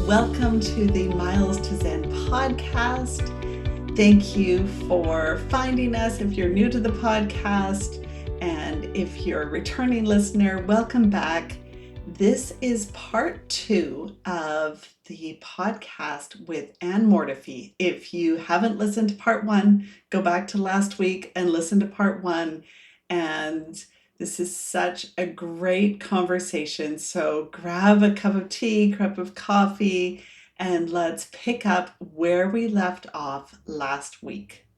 Welcome to the Miles to Zen podcast. Thank you for finding us if you're new to the podcast. And if you're a returning listener, welcome back. This is part 2 of the podcast with Ann Mortifee. If you haven't listened to part 1, go back to last week and listen to part 1. And this is such a great conversation. So grab a cup of tea, cup of coffee, and let's pick up where we left off last week.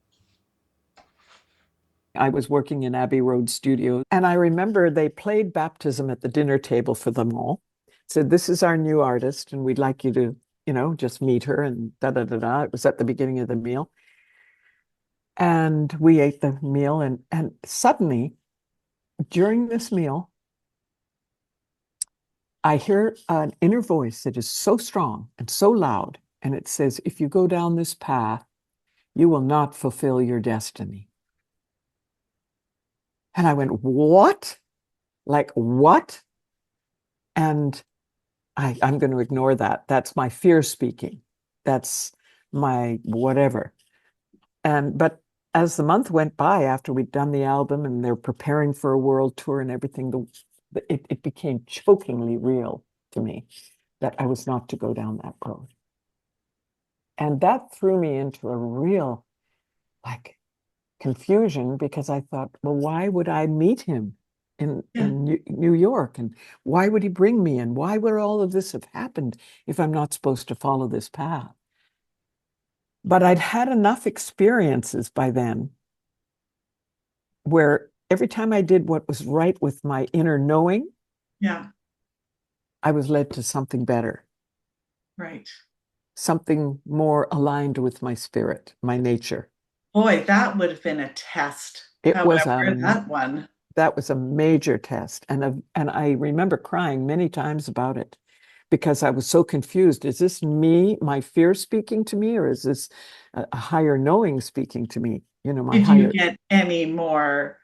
I was working in Abbey Road Studios, and I remember they played Baptism at the dinner table for them all. Said, "This is our new artist, and we'd like you to, just meet her," and da-da-da-da. It was at the beginning of the meal. And we ate the meal, and suddenly, during this meal, I hear an inner voice that is so strong and so loud, and it says, "If you go down this path, you will not fulfill your destiny." And I went, "What? Like what?" And I'm going to ignore that. That's my fear speaking. That's my whatever. But as the month went by, after we'd done the album and they're preparing for a world tour and everything, it became chokingly real to me that I was not to go down that road. And that threw me into a real confusion, because I thought, well, why would I meet him in New York? And why would he bring me in? Why would all of this have happened if I'm not supposed to follow this path? But I'd had enough experiences by then where every time I did what was right with my inner knowing, I was led to something better. Right. Something more aligned with my spirit, my nature. Boy, that would have been a test. That was a major test. And I remember crying many times about it because I was so confused. Is this me, my fear speaking to me, or is this a higher knowing speaking to me? Did you get any more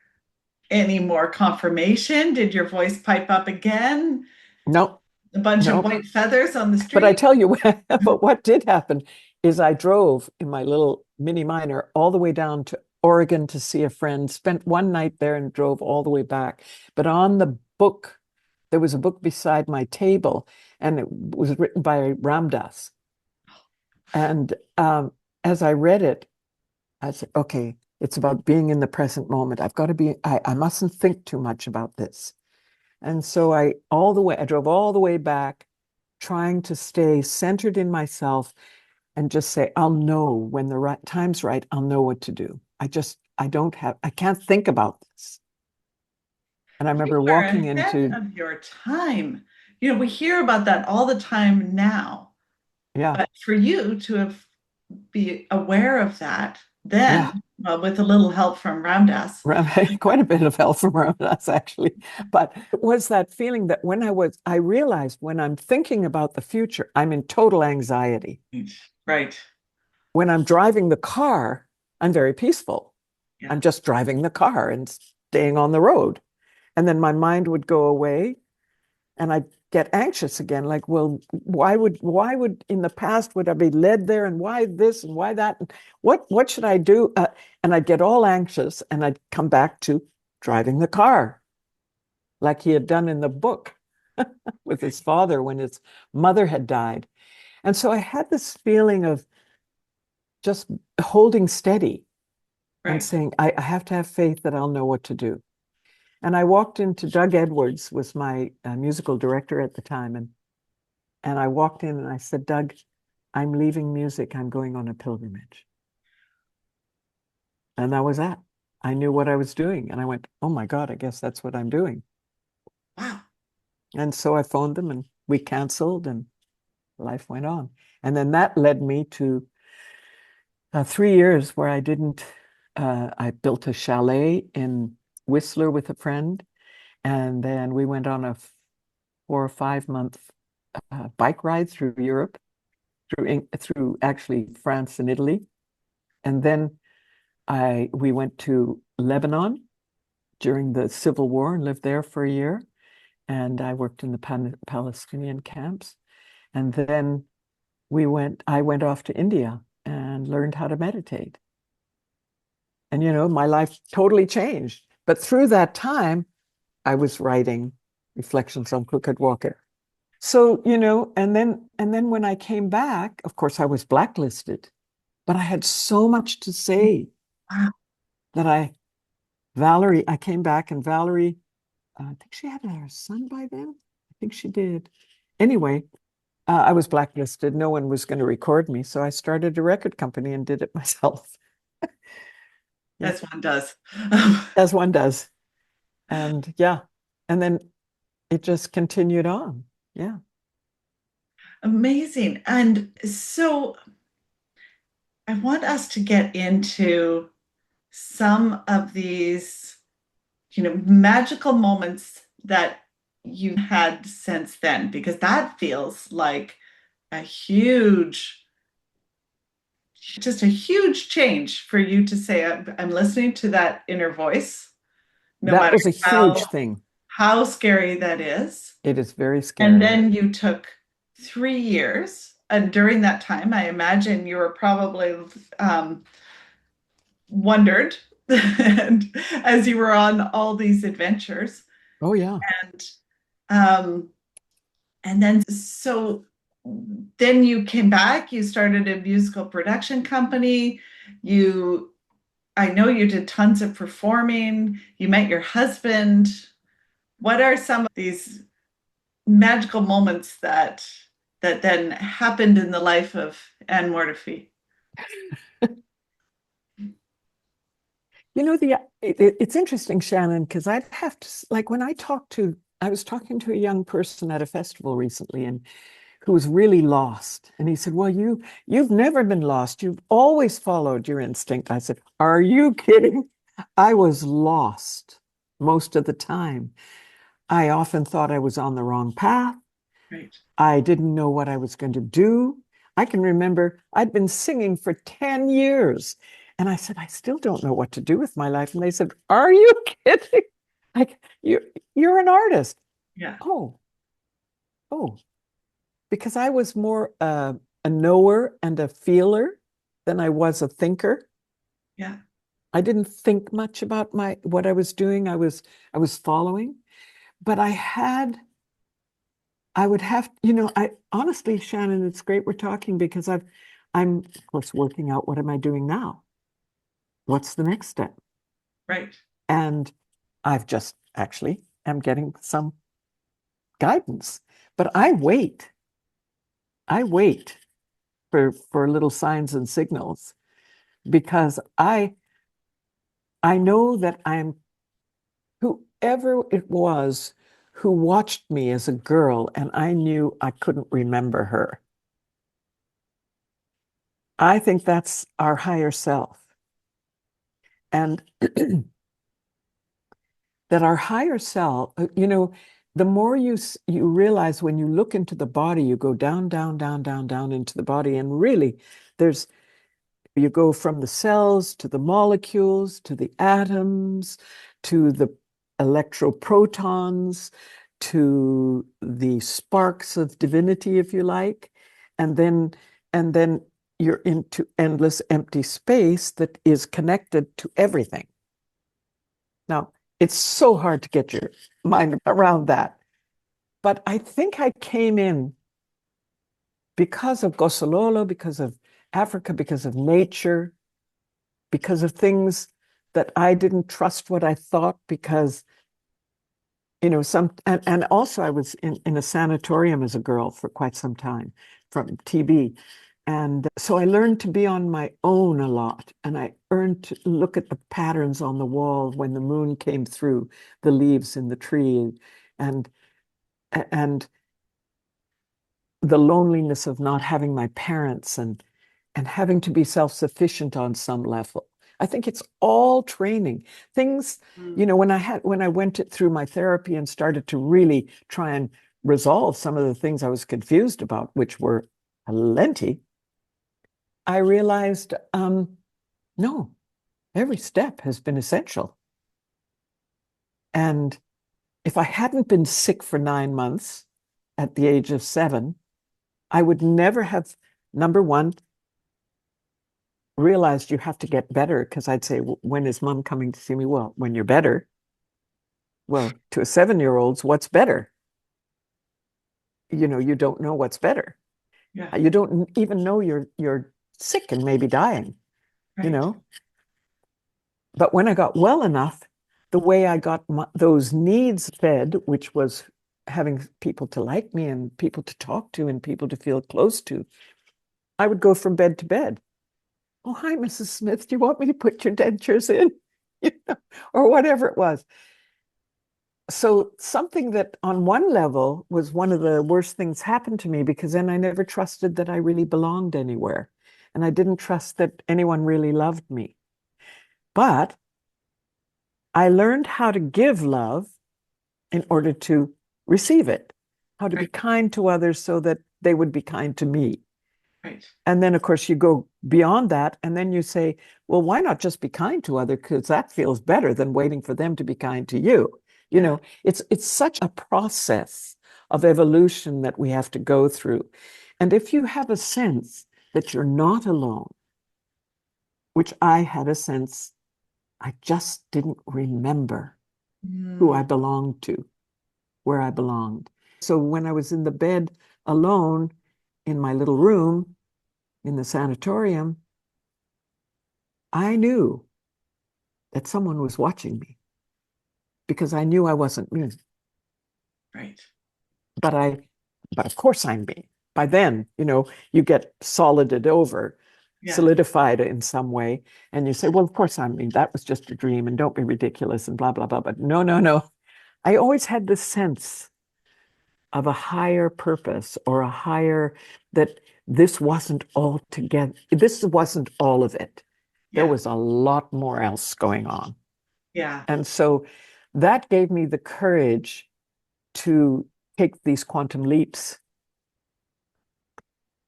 confirmation? Did your voice pipe up again? No. A bunch of white feathers on the street? But I tell you, but what did happen is I drove in my little mini minor all the way down to Oregon to see a friend, spent one night there and drove all the way back. But on the book, there was a book beside my table, and it was written by Ram Dass. And as I read it, I said, okay, it's about being in the present moment. I mustn't think too much about this. And so I drove all the way back, trying to stay centered in myself and just say, I'll know when the right time's right, I'll know what to do. I can't think about this. And I remember walking into of your time. We hear about that all the time now. Yeah. But for you to be aware of that then, well, with a little help from Ram Dass. Quite a bit of help from Ram Dass, actually. But it was that feeling that I realized when I'm thinking about the future, I'm in total anxiety. Right. When I'm driving the car, I'm very peaceful. I'm just driving the car and staying on the road. And then my mind would go away and I'd get anxious again. Like, well, why would in the past would I be led there, and why this and why that? And what should I do? And I'd get all anxious and I'd come back to driving the car like he had done in the book with his father when his mother had died. And so I had this feeling of just holding steady and saying, I have to have faith that I'll know what to do. And I walked into Doug Edwards, was my musical director at the time. And I walked in and I said, Doug, I'm leaving music. I'm going on a pilgrimage. And that was that. I knew what I was doing. And I went, oh my God, I guess that's what I'm doing. Wow. And so I phoned them and we canceled and life went on. And then that led me to 3 years where I built a chalet in Whistler with a friend, and then we went on a 4 or 5 month bike ride through Europe, through actually France and Italy, and then we went to Lebanon during the Civil War and lived there for a year, and I worked in the Palestinian camps, and then I went off to India and learned how to meditate. And, my life totally changed. But through that time, I was writing Reflections on Crooked Walker. So, and then when I came back, of course, I was blacklisted, but I had so much to say that I came back, and Valerie, I think she had her son by then. I think she did. Anyway, I was blacklisted. No one was going to record me. So I started a record company and did it myself. As one does. As one does. And yeah. And then it just continued on. Yeah. Amazing. And so I want us to get into some of these, magical moments that you had since then, because that feels like just a huge change for you to say, I'm listening to that inner voice, no That matter was a huge thing. how scary that is. It is very scary. And then you took 3 years. And during that time, I imagine you were probably wondered as you were on all these adventures. Oh, yeah. And then so then you came back, you started a musical production company. I know you did tons of performing. You met your husband. What are some of these magical moments that then happened in the life of Ann Mortifee? It's interesting, Shannon, because I'd have to, like, when I was talking to a young person at a festival recently, and who was really lost. And he said, well, you've never been lost. You've always followed your instinct. I said, are you kidding? I was lost most of the time. I often thought I was on the wrong path. Right. I didn't know what I was going to do. I can remember I'd been singing for 10 years. And I said, I still don't know what to do with my life. And they said, are you kidding? Like, you're an artist. Yeah. Oh, because I was more a knower and a feeler than I was a thinker. Yeah. I didn't think much about what I was doing. I was following, but I would have, I honestly, Shannon, it's great we're talking, because I'm of course working out, what am I doing now? What's the next step? Right. And I've just actually am getting some guidance, but I wait for little signs and signals, because I know that whoever it was who watched me as a girl and I knew I couldn't remember her. I think that's our higher self. And that our higher self, the more you realize, when you look into the body, you go down, down, down, down, down into the body. And really, you go from the cells to the molecules, to the atoms, to the electroprotons, to the sparks of divinity, if you like. And then you're into endless empty space that is connected to everything. Now, it's so hard to get your mind around that. But I think I came in because of Gosololo, because of Africa, because of nature, because of things that I didn't trust what I thought, because, and also I was in a sanatorium as a girl for quite some time from TB. And so I learned to be on my own a lot. And I learned to look at the patterns on the wall when the moon came through the leaves in the tree, and the loneliness of not having my parents, and having to be self-sufficient on some level. I think it's all training. Things, when I went through my therapy and started to really try and resolve some of the things I was confused about, which were plenty, I realized, no, every step has been essential. And if I hadn't been sick for 9 months at the age of 7, I would never have Number one, realized you have to get better, because I'd say, when is mom coming to see me? Well, when you're better. Well, to a 7-year-old's, what's better? You don't know what's better. Yeah. You don't even know you're sick and maybe dying, Right. But when I got well enough, the way I got those needs fed, which was having people to like me and people to talk to and people to feel close to, I would go from bed to bed. Oh, hi, Mrs. Smith. Do you want me to put your dentures in? Or whatever it was. So something that on one level was one of the worst things happened to me, because then I never trusted that I really belonged anywhere. And I didn't trust that anyone really loved me. But I learned how to give love in order to receive it, how to be kind to others so that they would be kind to me. Right. And then, of course, you go beyond that, and then you say, well, why not just be kind to others? Because that feels better than waiting for them to be kind to you. It's such a process of evolution that we have to go through. And if you have a sense that you're not alone, which I had a sense, I just didn't remember who I belonged to, where I belonged. So when I was in the bed alone in my little room in the sanatorium, I knew that someone was watching me, because I knew I wasn't me. Right. But of course I'm me. By then, you get solided over, solidified in some way, and you say, well, of course I'm me. That was just a dream, and don't be ridiculous, and blah, blah, blah. But no, no, no. I always had this sense of a higher purpose, or a higher, that this wasn't all together. This wasn't all of it. There was a lot more else going on. Yeah. And so that gave me the courage to take these quantum leaps.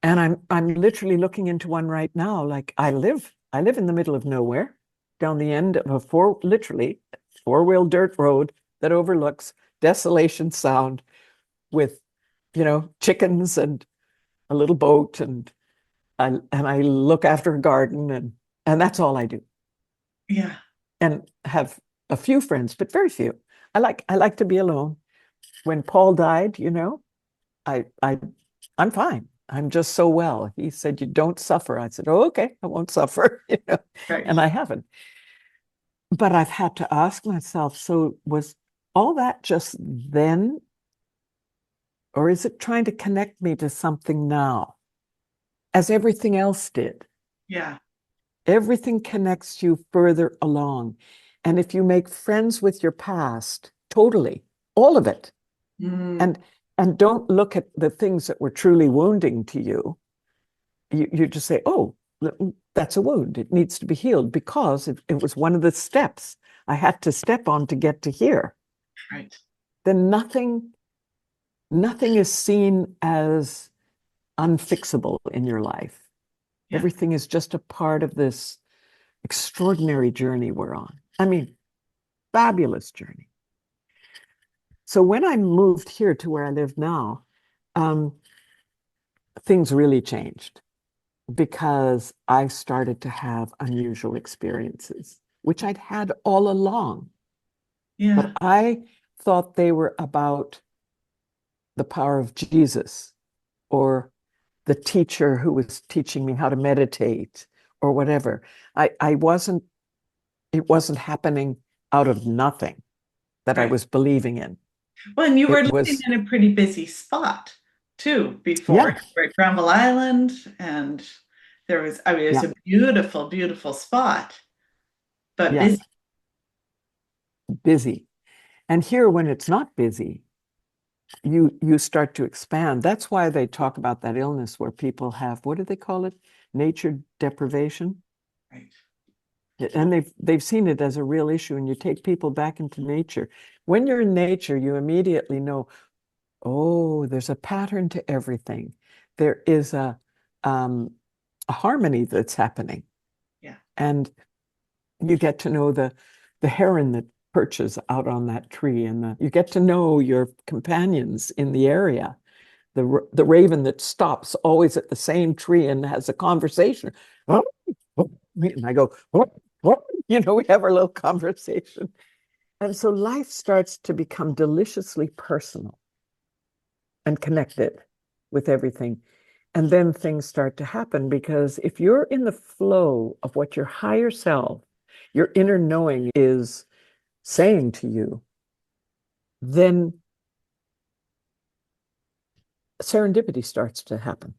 And I'm literally looking into one right now. Like I live in the middle of nowhere, down the end of a literally four-wheel dirt road that overlooks Desolation Sound, with, chickens and a little boat, and I look after a garden, and that's all I do. Yeah. And have a few friends, but very few. I like to be alone. When Paul died, I'm fine. I'm just so well. He said, you don't suffer. I said, oh, okay, I won't suffer, Right. And I haven't. But I've had to ask myself, so was all that just then? Or is it trying to connect me to something now, as everything else did? Yeah. Everything connects you further along. And if you make friends with your past, totally, all of it, and don't look at the things that were truly wounding to you, you just say, oh, that's a wound. It needs to be healed, because it was one of the steps I had to step on to get to here. Right. Then nothing is seen as unfixable in your life. Yeah. Everything is just a part of this extraordinary journey we're on. I mean, fabulous journey. So when I moved here to where I live now, things really changed, because I started to have unusual experiences, which I'd had all along. Yeah. But I thought they were about the power of Jesus, or the teacher who was teaching me how to meditate, or whatever. It wasn't happening out of nothing that I was believing in. Well, and you were living in a pretty busy spot too before. Yeah. You were at Granville Island, and it was a beautiful, beautiful spot, but busy. Busy. And here, when it's not busy, you start to expand. That's why they talk about that illness where people have, what do they call it? Nature deprivation. Right. And they've seen it as a real issue, and you take people back into nature. When you're in nature, you immediately know, oh, there's a pattern to everything. There is a harmony that's happening. Yeah. And you get to know the heron that perches out on that tree, and you get to know your companions in the area. the raven that stops always at the same tree and has a conversation. And I go, you know, we have our little conversation. And so life starts to become deliciously personal and connected with everything. And then things start to happen, because if you're in the flow of what your higher self, your inner knowing is saying to you, then serendipity starts to happen.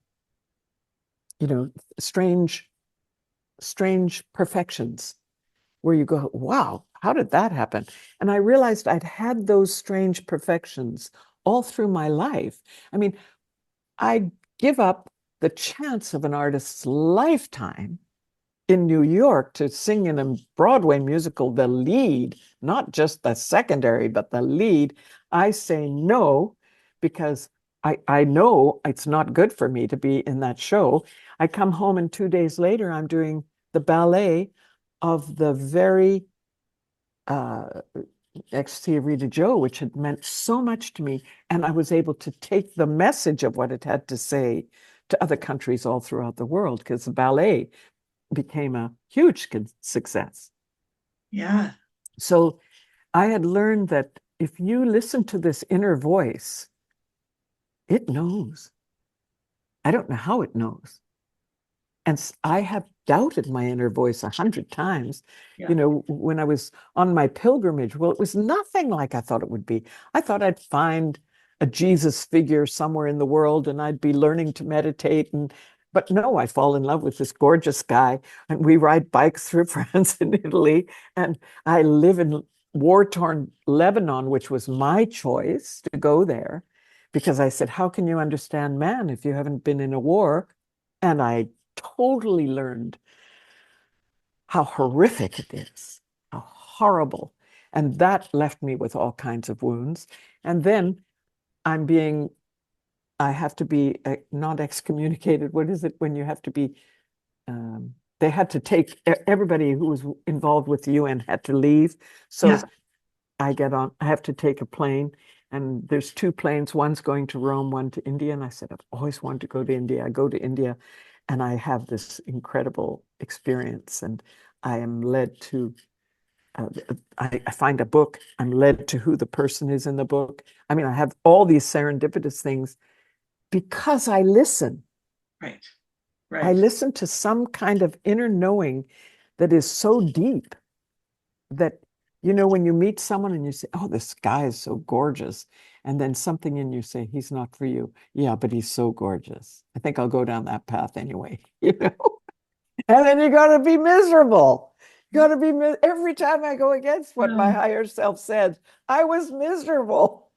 You know, strange perfections where you go, wow, how did that happen? And I realized I'd had those strange perfections all through my life. I mean, I'd give up the chance of an artist's lifetime in New York to sing in a Broadway musical, the lead, not just the secondary, but the lead. I say no, because I know it's not good for me to be in that show. I come home, and 2 days later, I'm doing the ballet of the very Ecstasy of Rita Joe, which had meant so much to me. And I was able to take the message of what it had to say to other countries all throughout the world, because the ballet became a huge success. Yeah. So I had learned that if you listen to this inner voice, it knows. I don't know how it knows. And I have doubted my inner voice 100 times. Yeah. You know, when I was on my pilgrimage, well, it was nothing like I thought it would be. I thought I'd find a Jesus figure somewhere in the world and I'd be learning to meditate. But no, I fall in love with this gorgeous guy, and we ride bikes through France and Italy. And I live in war-torn Lebanon, which was my choice to go there, because I said, how can you understand man if you haven't been in a war? And I totally learned how horrific it is, how horrible. And that left me with all kinds of wounds. And then I have to be not excommunicated. What is it when you have to be? They had to take everybody who was involved with the UN had to leave. So Yeah. I have to take a plane, and there's 2 planes. One's going to Rome, one to India. And I said, I've always wanted to go to India. I go to India, and I have this incredible experience, and I am led to, I find a book, I'm led to who the person is in the book. I mean, I have all these serendipitous things because I listen. Right. I listen to some kind of inner knowing that is so deep that, you know, when you meet someone and you say, oh, this guy is so gorgeous, and then something in you say, he's not for you. Yeah, but he's so gorgeous. I think I'll go down that path anyway, you know? And then you got to be miserable. You got to be, every time I go against what my higher self said, I was miserable.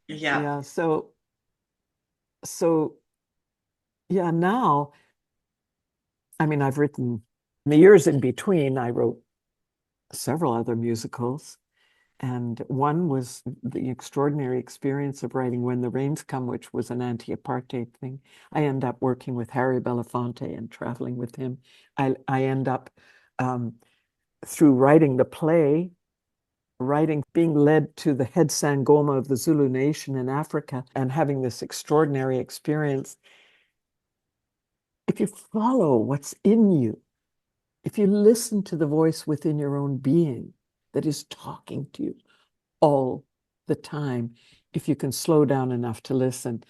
Yeah. So yeah, now, I mean, I've written, in the years in between, I wrote several other musicals. And one was the extraordinary experience of writing When the Rains Come, which was an anti-apartheid thing. I end up working with Harry Belafonte and traveling with him. I end up, through writing the play, being led to the head Sangoma of the Zulu nation in Africa and having this extraordinary experience. If you follow what's in you, if you listen to the voice within your own being that is talking to you all the time, if you can slow down enough to listen,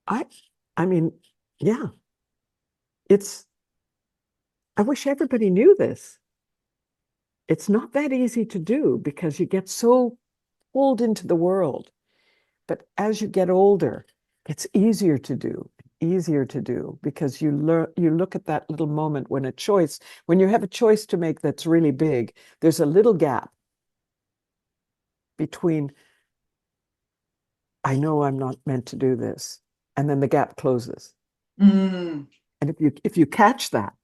I mean, yeah, I wish everybody knew this. It's not that easy to do because you get so pulled into the world. But as you get older, it's easier to do because you look at that little moment when you have a choice to make that's really big, there's a little gap between, I know I'm not meant to do this, and then the gap closes. Mm. And if you catch that,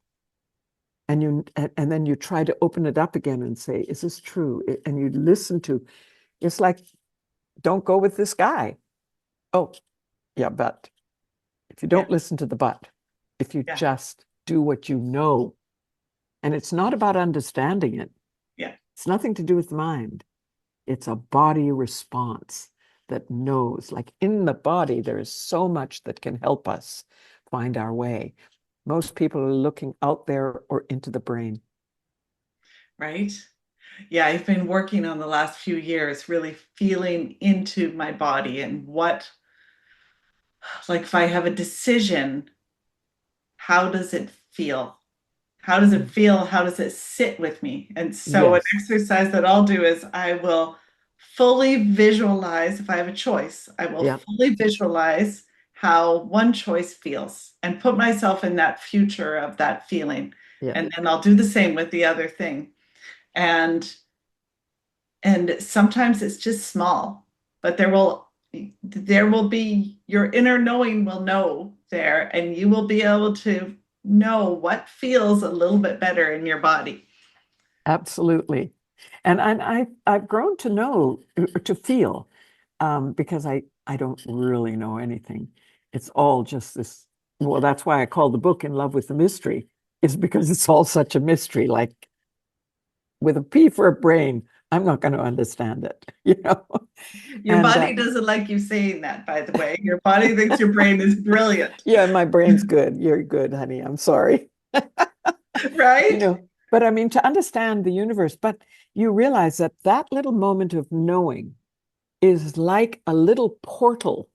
and then you try to open it up again and say, is this true? And you listen to, it's like, don't go with this guy. Oh, yeah, but if you don't listen to the but, if you just do what you know, and it's not about understanding it. Yeah. It's nothing to do with mind. It's a body response that knows. Like in the body, there is so much that can help us find our way. Most people are looking out there or into the brain. Right? Yeah, I've been working on the last few years, really feeling into my body and what, like if I have a decision, how does it feel? How does it feel? How does it sit with me? And so, an Yes. exercise that I'll do is I will fully visualize, if I have a choice, I will Yeah. fully visualize how one choice feels and put myself in that future of that feeling. Yeah. And then I'll do the same with the other thing. And sometimes it's just small, but there will be your inner knowing will know there, and you will be able to know what feels a little bit better in your body. Absolutely. And I've grown to know, to feel, because I don't really know anything. It's all just this. Well, that's why I call the book In Love with the Mystery, is because it's all such a mystery. Like with a P for a brain, I'm not going to understand it, you know? Your And body doesn't like you saying that, by the way. Your body thinks your brain is brilliant, yeah, my brain's good. You're good, honey. I'm sorry. You right? know, but I mean, to understand the universe, but you realize that that little moment of knowing is like a little portal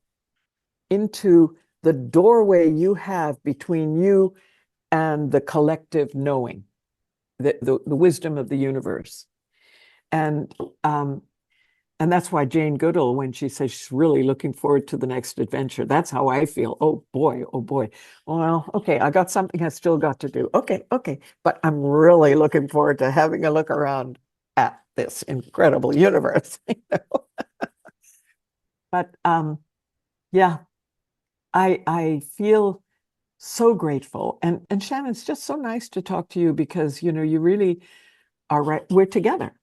into the doorway you have between you and the collective knowing, the wisdom of the universe. And um, and that's why Jane Goodall, when she says she's really looking forward to the next adventure, that's how I feel. Oh boy, oh boy. Well, okay, I got something I still got to do. Okay, okay. But I'm really looking forward to having a look around at this incredible universe. But yeah, I feel so grateful. And Shannon, it's just so nice to talk to you because, you really are right. We're together.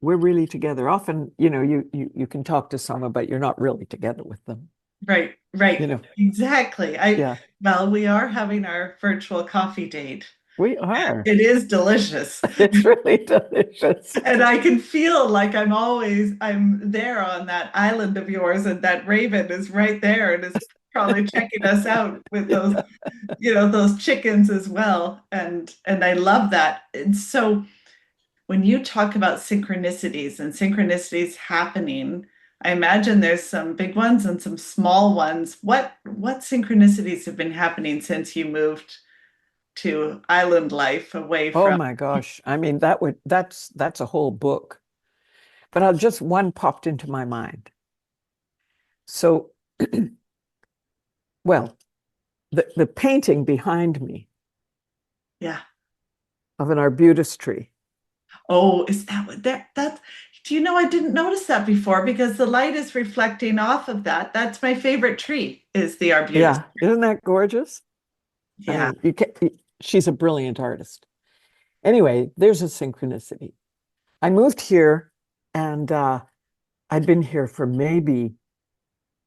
We're really together. Often, you can talk to someone, but you're not really together with them. Right, You right. know, Exactly. yeah, Well, we are having our virtual coffee date. we are. It is delicious. It's really delicious. And I can feel like I'm there on that island of yours, and that raven is right there and is probably checking us out with those, Yeah. those chickens as well. And I love that. And so when you talk about synchronicities and synchronicities happening, I imagine there's some big ones and some small ones. What synchronicities have been happening since you moved to island life away Oh from? my gosh. I mean, that's a whole book. But I'll just one popped into my mind. So, well, the painting behind me Yeah. of an arbutus tree. Oh, is that what that do you know I didn't notice that before because the light is reflecting off of that. That's my favorite tree is the arbutus. Yeah, isn't that gorgeous? I Yeah. mean, she's a brilliant artist. Anyway, there's a synchronicity. I moved here and I'd been here for maybe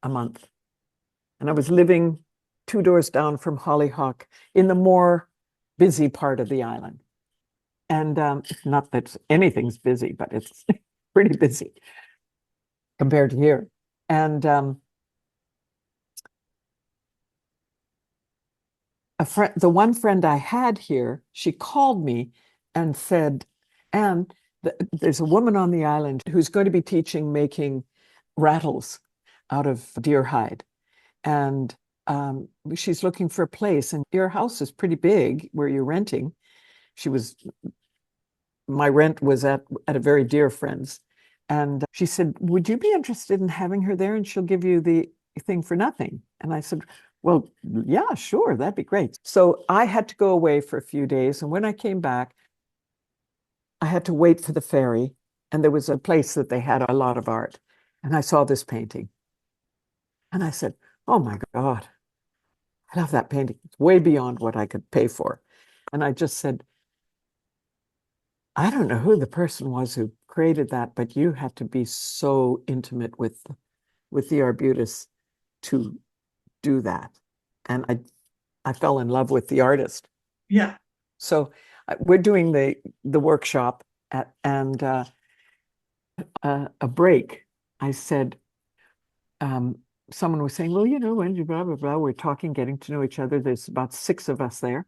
a month. And I was living 2 doors down from Hollyhock in the more busy part of the island. And not that anything's busy, but it's pretty busy compared to here. And the one friend I had here, she called me and said, Ann, there's a woman on the island who's going to be teaching making rattles out of deer hide. And she's looking for a place. And your house is pretty big where you're renting. My rent was at a very dear friend's. And she said, would you be interested in having her there? And she'll give you the thing for nothing. And I said, well, yeah, sure, that'd be great. So I had to go away for a few days. And when I came back, I had to wait for the ferry. And there was a place that they had a lot of art. And I saw this painting. And I said, oh my God, I love that painting. It's way beyond what I could pay for. And I just said, I don't know who the person was who created that, but you had to be so intimate with the arbutus to do that. And I fell in love with the artist. Yeah. So we're doing the workshop and a break. I said, um, someone was saying, well, when you blah, blah, blah, we're talking, getting to know each other. There's about 6 of us there.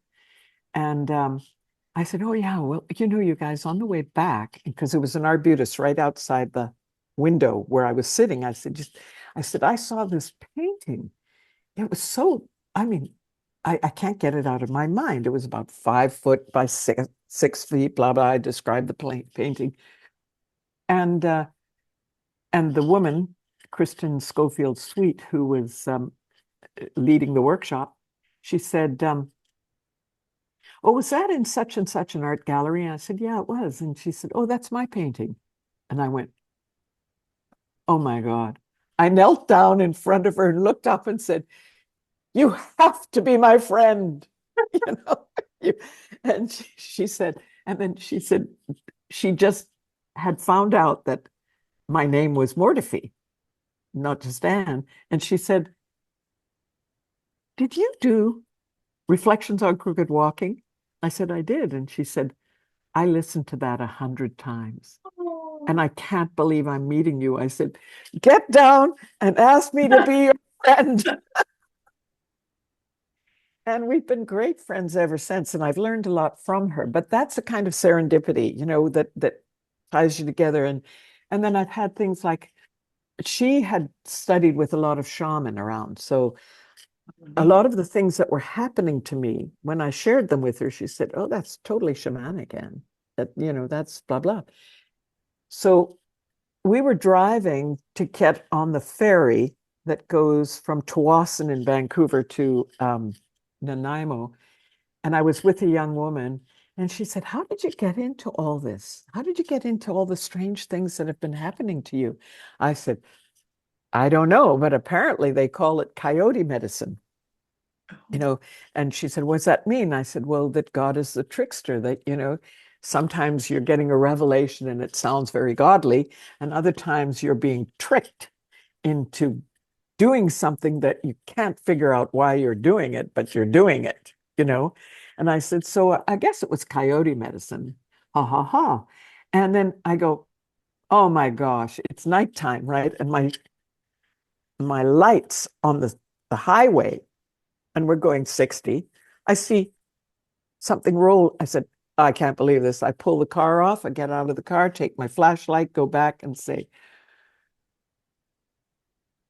And I said, oh, yeah, well, you guys, on the way back, because it was an arbutus right outside the window where I was sitting. I said, I saw this painting. It was so, I mean, I can't get it out of my mind. It was about 5 foot by 6 feet, blah, blah. I described the painting. And the woman, Kristen Schofield Sweet, who was leading the workshop, she said, oh, was that in such and such an art gallery? And I said, yeah, it was. And she said, oh, that's my painting. And I went, oh my God. I knelt down in front of her and looked up and said, you have to be my friend. You know, and she said, and then she said, she just had found out that my name was Mortifee, not just Ann. And she said, did you do Reflections on Crooked Walking? I said, I did. And she said, I listened to that 100 times. And I can't believe I'm meeting you. I said, get down and ask me to be your friend. And we've been great friends ever since. And I've learned a lot from her. But that's a kind of serendipity, that ties you together. And then I've had things like she had studied with a lot of shaman around. So a lot of the things that were happening to me, when I shared them with her, she said, oh, that's totally shamanic, Ann. That's blah, blah. So we were driving to get on the ferry that goes from Tawasin in Vancouver to Nanaimo. And I was with a young woman, and she said, how did you get into all this? How did you get into all the strange things that have been happening to you? I said, I don't know, but apparently they call it coyote medicine. And she said, what's that mean? I said, well, that God is the trickster, that, sometimes you're getting a revelation and it sounds very godly, and other times you're being tricked into doing something that you can't figure out why you're doing it, but you're doing it. And I said, so I guess it was coyote medicine. Ha ha ha. And then I go, oh my gosh, it's nighttime, right? And my lights on the highway, and we're going 60. I see something roll. I said, I can't believe this. I pull the car off. I get out of the car, take my flashlight, go back and say,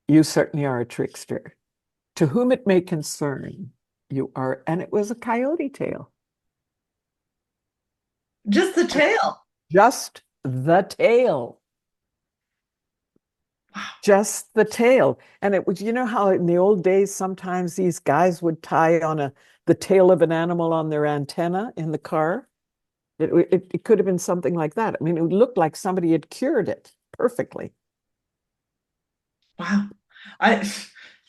you certainly are a trickster. To whom it may concern, you are. And it was a coyote tail. Just the tail. Just the tail. Wow. Just the tail. And it was, how in the old days, sometimes these guys would tie on the tail of an animal on their antenna in the car. It could have been something like that. I mean, it looked like somebody had cured it perfectly. Wow.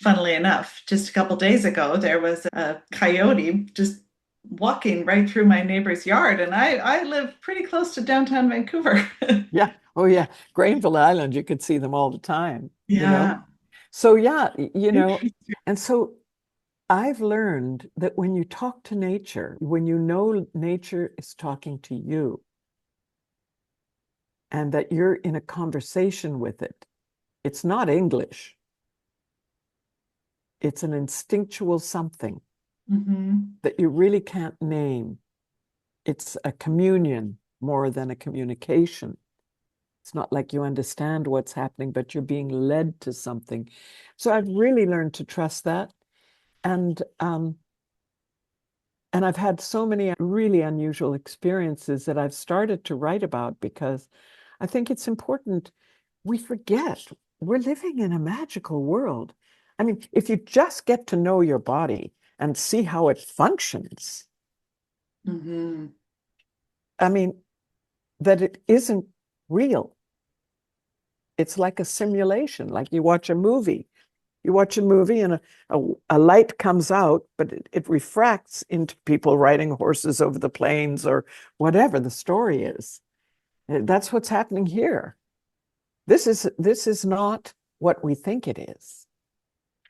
Funnily enough, just a couple days ago, there was a coyote just walking right through my neighbor's yard, and I live pretty close to downtown Vancouver. Yeah. Oh, yeah. Granville Island, you could see them all the time. Yeah. So, yeah, and so I've learned that when you talk to nature, when you know nature is talking to you, and that you're in a conversation with it, it's not English. It's an instinctual something that you really can't name. It's a communion more than a communication. It's not like you understand what's happening, but you're being led to something. So I've really learned to trust that. And I've had so many really unusual experiences that I've started to write about, because I think it's important. We forget we're living in a magical world. I mean, if you just get to know your body and see how it functions, I mean, that it isn't real. It's like a simulation, like you watch a movie. You watch a movie and a light comes out, but it refracts into people riding horses over the plains or whatever the story is. That's what's happening here. This is not what we think it is.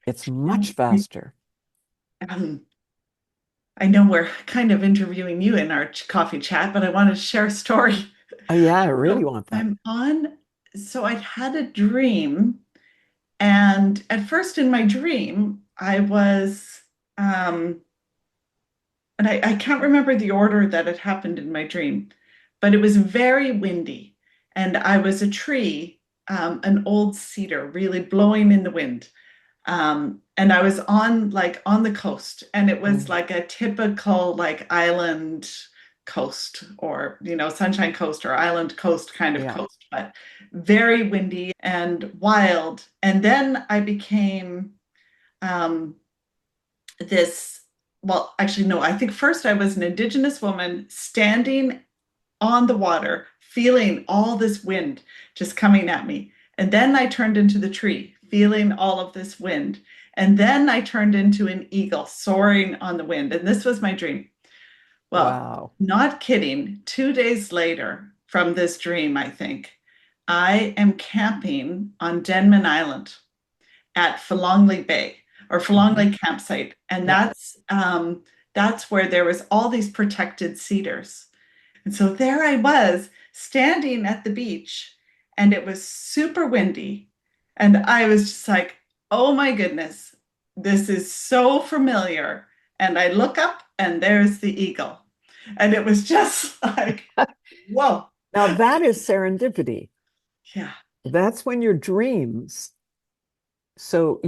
It's much faster. I know we're kind of interviewing you in our coffee chat, but I want to share a story. Oh yeah, I really want that. So I'd had a dream, And at first in my dream, I was, and I can't remember the order that it happened in my dream, but it was very windy. And I was a tree, an old cedar, really blowing in the wind. And I was on the coast, and it was Mm. like a typical like island coast, or Sunshine Coast or Island Coast kind of Yeah. coast, but very windy and wild. And then I became um, this, well, actually, no, I think first I was an Indigenous woman standing on the water, feeling all this wind just coming at me. And then I turned into the tree, feeling all of this wind. And then I turned into an eagle soaring on the wind. And this was my dream. Well, Wow. not kidding. 2 days later from this dream, I think, I am camping on Denman Island at Falongley Bay or Hmm. Falongley campsite. And Yeah. that's where there was all these protected cedars. And so there I was standing at the beach, and it was super windy. And I was just like, oh my goodness, this is so familiar. And I look up and there's the eagle. And it was just like, whoa. Now that is serendipity. Yeah, That's when your dreams. So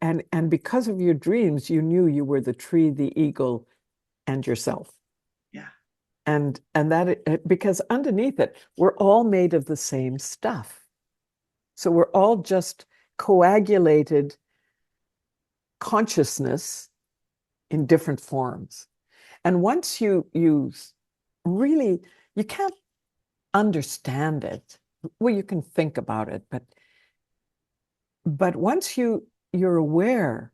and because of your dreams, you knew you were the tree, the eagle, and yourself. yeah, And that because underneath it, we're all made of the same stuff. So we're all just coagulated consciousness in different forms. And once you really, you can't understand it. Well, you can think about it, but once you're aware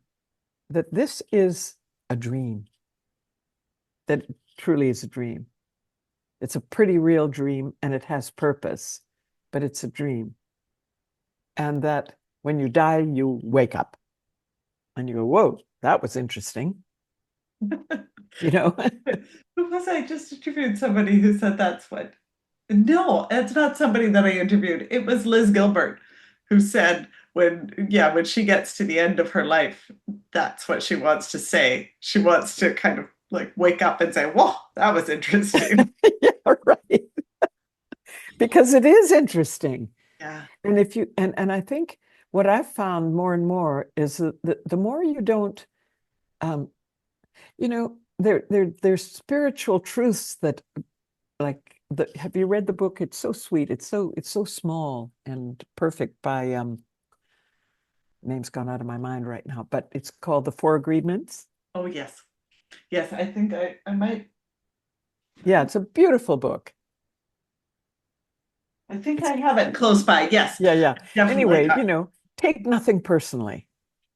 that this is a dream, that it truly is a dream. It's a pretty real dream and it has purpose, but it's a dream. And that when you die, you wake up and you go, whoa, that was interesting. You know? Who was I just interviewed somebody who said that's what? No, it's not somebody that I interviewed. It was Liz Gilbert who said when she gets to the end of her life, that's what she wants to say. She wants to kind of like wake up and say, whoa, that was interesting. Yeah, right. Because it is interesting. Yeah, And if you and I think what I've found more and more is that the more you don't um, there's spiritual truths that like have you read the book? It's so sweet. It's so small and perfect by name's gone out of my mind right now, but it's called The Four Agreements. oh yes, yes, I think I might. Yeah, it's a beautiful book. I think It's I have it close by. Yes, yeah. definitely Anyway, got it. take nothing personally.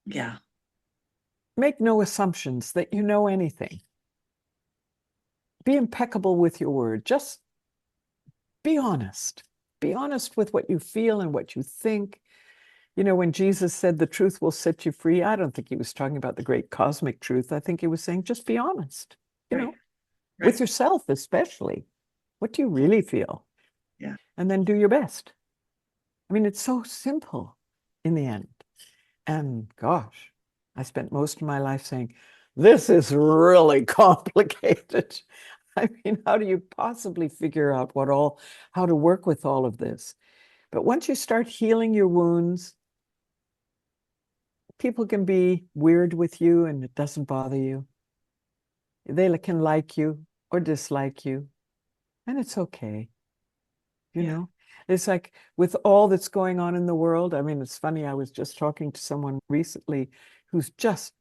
Yeah, Make no assumptions that you know anything. Be impeccable with your word. Just be honest. Be honest with what you feel and what you think. When Jesus said the truth will set you free, I don't think he was talking about the great cosmic truth. I think he was saying just be honest, right, with right. yourself, especially. What do you really feel? Yeah, And then do your best. I mean, it's so simple in the end. And gosh, I spent most of my life saying, this is really complicated. I mean, how do you possibly figure out how to work with all of this? But once you start healing your wounds, people can be weird with you and it doesn't bother you. They can like you or dislike you, and it's okay. You yeah. know, it's like with all that's going on in the world. I mean, it's funny. I was just talking to someone recently who's just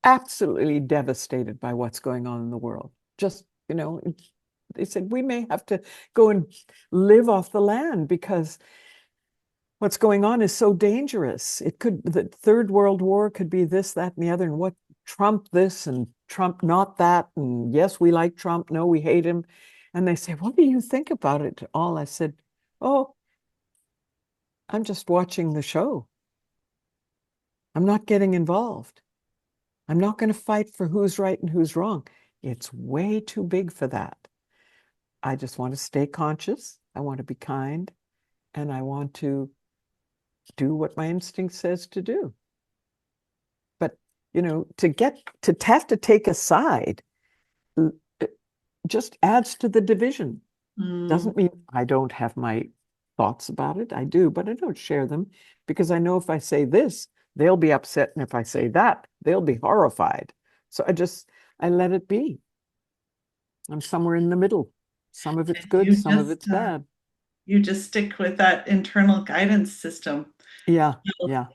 absolutely devastated by what's going on in the world. Just, they said we may have to go and live off the land because what's going on is so dangerous. The Third World War could be this, that, and the other, and what Trump this and Trump not that, and yes, we like Trump, no, we hate him. And they say, what do you think about it all? I said, oh, I'm just watching the show. I'm not getting involved. I'm not going to fight for who's right and who's wrong. It's way too big for that. I just want to stay conscious. I want to be kind, and I want to do what my instinct says to do. But, to have to take a side just adds to the division. Doesn't mean I don't have my thoughts about it. I do, but I don't share them because I know if I say this, they'll be upset. And if I say that, they'll be horrified. So I let it be. I'm somewhere in the middle. Some of it's good, some of it's bad. You just stick with that internal guidance system. Yeah, yeah.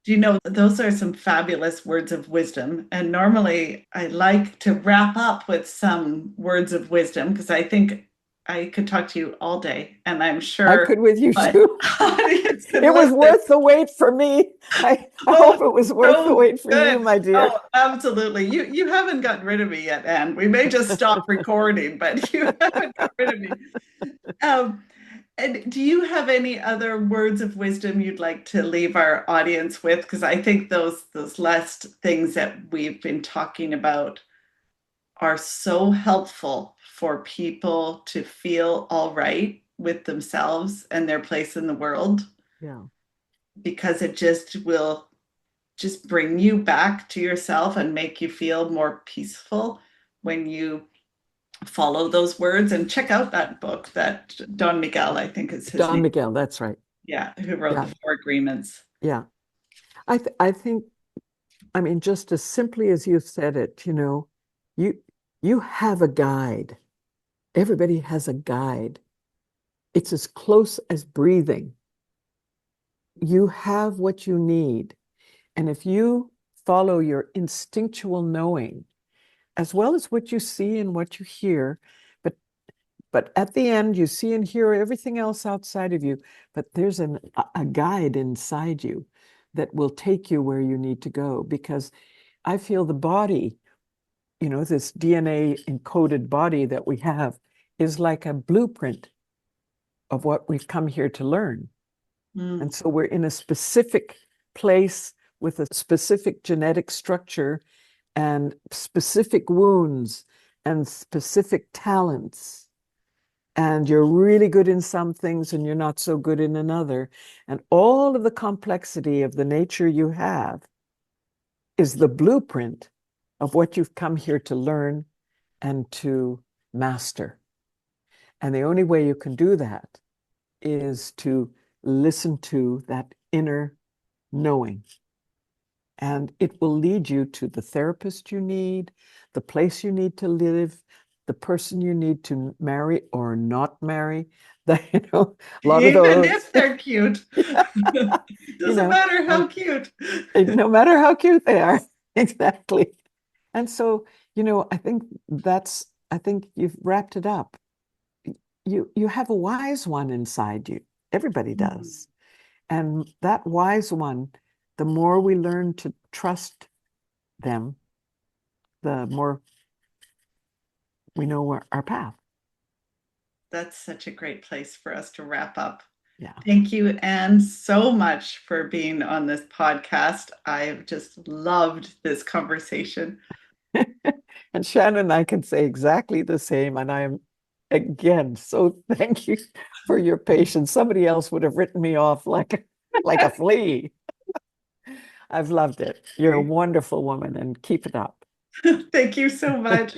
Do you know, those are some fabulous words of wisdom. And normally I like to wrap up with some words of wisdom because I think I could talk to you all day, and I'm sure I could with you too. It was worth the wait for me. I hope it was worth the wait for you, my dear. Oh, absolutely. You haven't gotten rid of me yet, Anne. We may just stop recording, but you haven't got rid of me. And do you have any other words of wisdom you'd like to leave our audience with? Because I think those last things that we've been talking about are so helpful for people to feel all right with themselves and their place in the world. Yeah. Because it will just bring you back to yourself and make you feel more peaceful when you follow those words. And check out that book that Don Miguel, I think is his name. Don Miguel, that's right. Yeah, who wrote the 4 Agreements. Yeah. I think, I mean, just as simply as you said it, you have a guide. Everybody has a guide. It's as close as breathing. You have what you need. And if you follow your instinctual knowing, as well as what you see and what you hear, but at the end, you see and hear everything else outside of you, but there's a guide inside you that will take you where you need to go. Because I feel the body, this DNA encoded body that we have is like a blueprint of what we've come here to learn. And so we're in a specific place with a specific genetic structure and specific wounds and specific talents. And you're really good in some things and you're not so good in another. And all of the complexity of the nature you have is the blueprint of what you've come here to learn and to master. And the only way you can do that is to listen to that inner knowing. And it will lead you to the therapist you need, the place you need to live, the person you need to marry or not marry. A lot Even of those. if they're cute. Doesn't matter how cute. No matter how cute they are. Exactly. And so, I think you've wrapped it up. You have a wise one inside you. Everybody does. And that wise one, the more we learn to trust them, the more we know our path. That's such a great place for us to wrap up. Yeah. Thank you, Anne, so much for being on this podcast. I've just loved this conversation. And Shannon and I can say exactly the same. And I am, again, so thank you for your patience. Somebody else would have written me off like a flea. I've loved it. You're a wonderful woman, and keep it up. Thank you so much.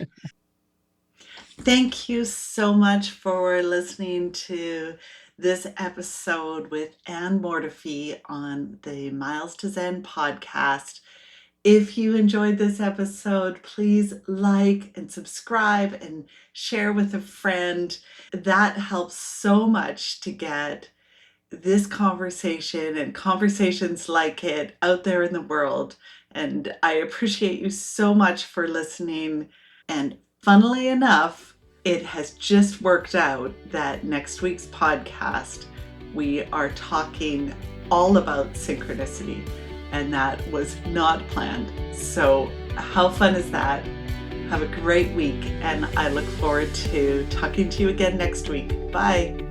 Thank you so much for listening to this episode with Ann Mortifee on the Miles to Zen podcast. If you enjoyed this episode, please like and subscribe and share with a friend. That helps so much to get this conversation and conversations like it out there in the world. And I appreciate you so much for listening. And funnily enough, it has just worked out that next week's podcast, we are talking all about synchronicity. And that was not planned. So how fun is that? Have a great week. And I look forward to talking to you again next week. Bye.